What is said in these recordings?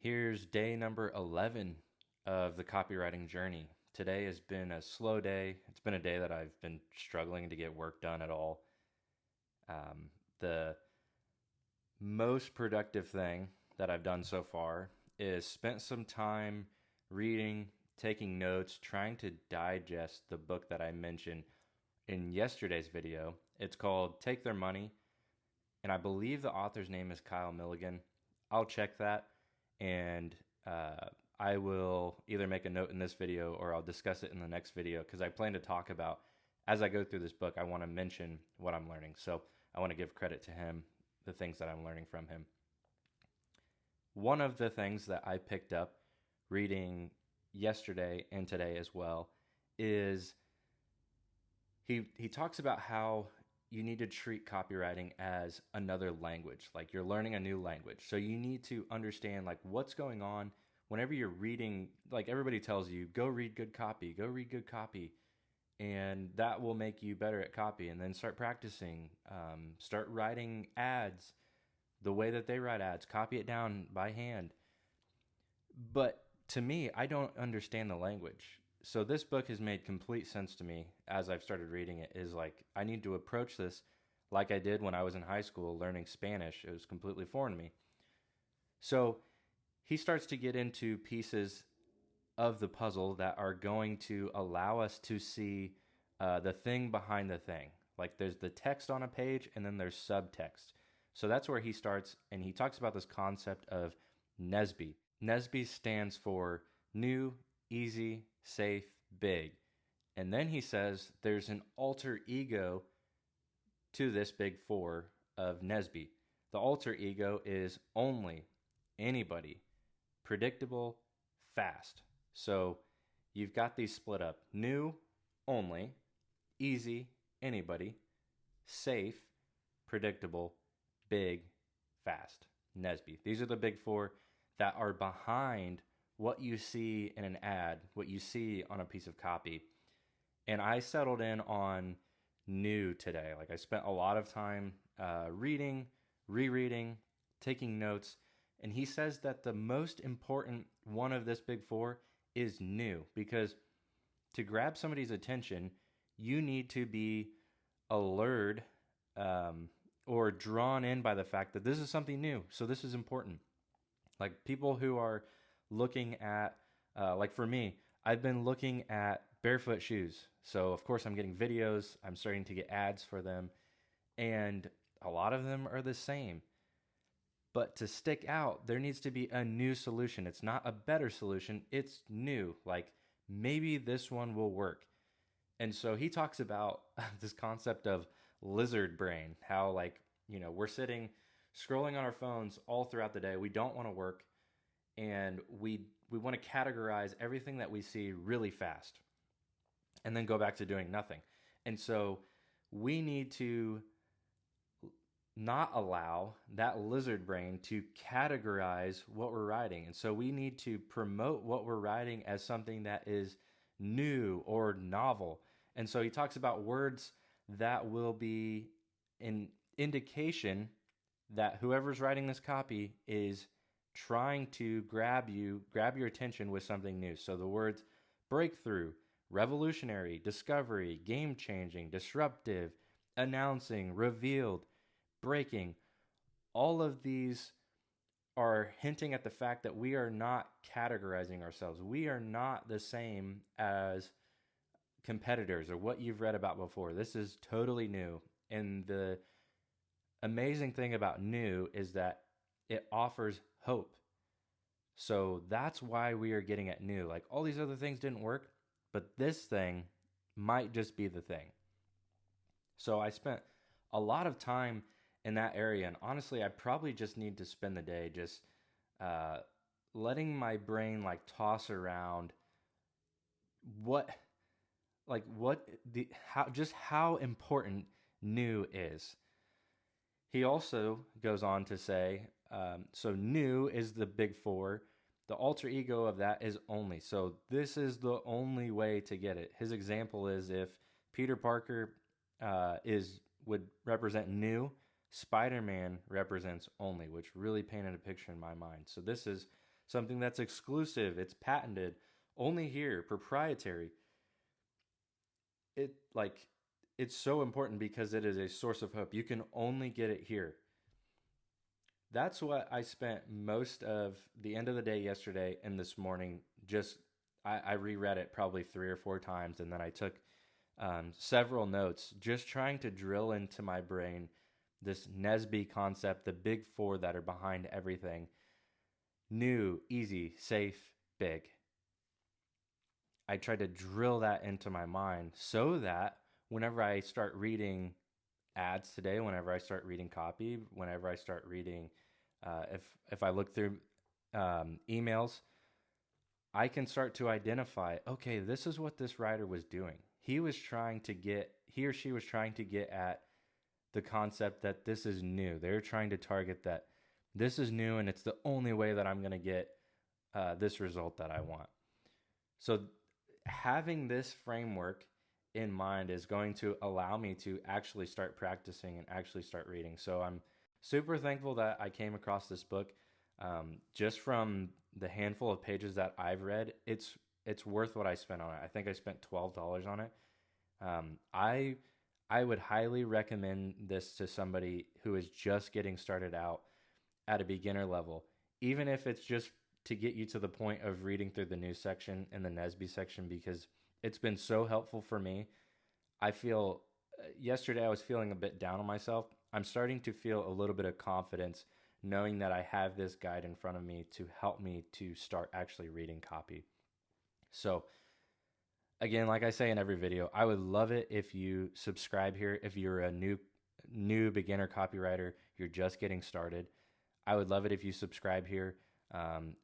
Here's day number 11 of the copywriting journey. Today has been a slow day. It's been a day that I've been struggling to get work done at all. The most productive thing that I've done so far is spent some time reading, taking notes, trying to digest the book that I mentioned in yesterday's video. It's called Take Their Money, and I believe the author's name is Kyle Milligan. I'll check that, and I will either make a note in this video or I'll discuss it in the next video, because I plan to talk about, as I go through this book, I want to mention what I'm learning. So I want to give credit to him, the things that I'm learning from him. One of the things that I picked up reading yesterday and today as well is he talks about how you need to treat copywriting as another language, like you're learning a new language. So you need to understand like what's going on whenever you're reading. Like everybody tells you, go read good copy, go read good copy, and that will make you better at copy. And then start practicing, start writing ads the way that they write ads, copy it down by hand. But to me, I don't understand the language. So this book has made complete sense to me as I've started reading it. Is like I need to approach this like I did when I was in high school learning Spanish. It was completely foreign to me. So he starts to get into pieces of the puzzle that are going to allow us to see the thing behind the thing. Like there's the text on a page and then there's subtext. So that's where he starts, and he talks about this concept of NSBE. NSBE stands for new, easy, safe, big. And then he says there's an alter ego to this big four of NSBE. The alter ego is only, anybody, predictable, fast. So you've got these split up: new, only; easy, anybody; safe, predictable; big, fast. NSBE. These are the big four that are behind what you see in an ad, what you see on a piece of copy. And I settled in on new today. Like I spent a lot of time reading, rereading, taking notes. And he says that the most important one of this big four is new, because to grab somebody's attention, you need to be allured or drawn in by the fact that this is something new. So this is important. Like people who are looking at, like for me, I've been looking at barefoot shoes. So of course I'm getting videos, I'm starting to get ads for them, and a lot of them are the same. But to stick out, there needs to be a new solution. It's not a better solution, it's new. Like maybe this one will work. And so he talks about this concept of lizard brain, how like, we're sitting scrolling on our phones all throughout the day. We don't want to work, and we want to categorize everything that we see really fast and then go back to doing nothing. And so we need to not allow that lizard brain to categorize what we're writing. And so we need to promote what we're writing as something that is new or novel. And so he talks about words that will be an indication that whoever's writing this copy is trying to grab your attention with something new. So the words breakthrough, revolutionary, discovery, game-changing, disruptive, announcing, revealed, breaking, all of these are hinting at the fact that we are not categorizing ourselves. We are not the same as competitors or what you've read about before. This is totally new. And the amazing thing about new is that it offers hope. So that's why we are getting at new. Like all these other things didn't work, but this thing might just be the thing. So I spent a lot of time in that area, and honestly, I probably just need to spend the day just letting my brain like toss around how important new is. He also goes on to say, so new is the big four. The alter ego of that is only. So this is the only way to get it. His example is if Peter Parker would represent new, Spider-Man represents only, which really painted a picture in my mind. So this is something that's exclusive, it's patented, only here, proprietary. It like it's so important because it is a source of hope. You can only get it here. That's what I spent most of the end of the day yesterday and this morning. Just I reread it probably 3 or 4 times, and then I took several notes, just trying to drill into my brain this NESB concept, the big four that are behind everything: new, easy, safe, big. I tried to drill that into my mind so that whenever I start reading ads today, whenever I start reading copy, whenever I start reading, if I look through emails, I can start to identify, okay, this is what this writer was doing. He or she was trying to get at the concept that this is new. They're trying to target that this is new and it's the only way that I'm going to get this result that I want. So having this framework in mind is going to allow me to actually start practicing and actually start reading. So I'm super thankful that I came across this book. Just from the handful of pages that I've read, it's worth what I spent on it. I think I spent $12 on it. I would highly recommend this to somebody who is just getting started out at a beginner level, even if it's just to get you to the point of reading through the news section and the NESB section, because it's been so helpful for me. I feel yesterday I was feeling a bit down on myself. I'm starting to feel a little bit of confidence knowing that I have this guide in front of me to help me to start actually reading copy. So again, like I say in every video, I would love it if you subscribe here. If you're a new beginner copywriter, you're just getting started, I would love it if you subscribe here.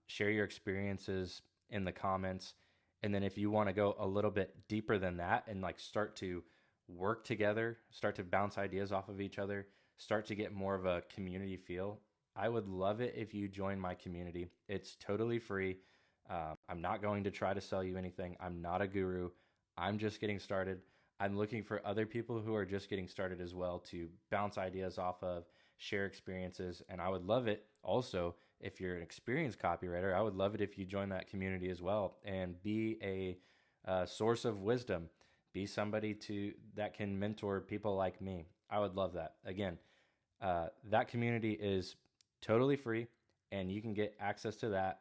Share your experiences in the comments. And then if you want to go a little bit deeper than that and like start to work together, start to bounce ideas off of each other, start to get more of a community feel, I would love it if you join my community. It's totally free. I'm not going to try to sell you anything. I'm not a guru. I'm just getting started. I'm looking for other people who are just getting started as well to bounce ideas off of, share experiences. And I would love it also if you're an experienced copywriter. I would love it if you join that community as well and be a source of wisdom. Be somebody that can mentor people like me. I would love that. Again, that community is totally free, and you can get access to that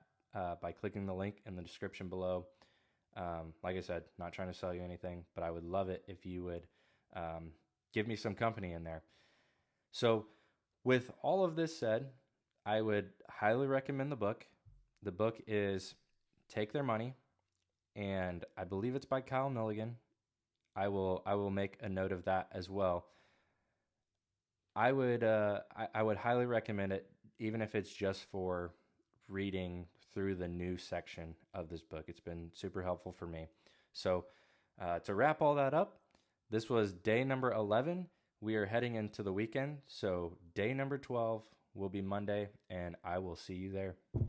by clicking the link in the description below. Like I said, not trying to sell you anything, but I would love it if you would give me some company in there. So with all of this said, I would highly recommend the book. The book is Take Their Money, and I believe it's by Kyle Milligan. I will make a note of that as well. I would highly recommend it, even if it's just for reading through the new section of this book. It's been super helpful for me. So to wrap all that up, this was day number 11. We are heading into the weekend. So day number 12 will be Monday, and I will see you there.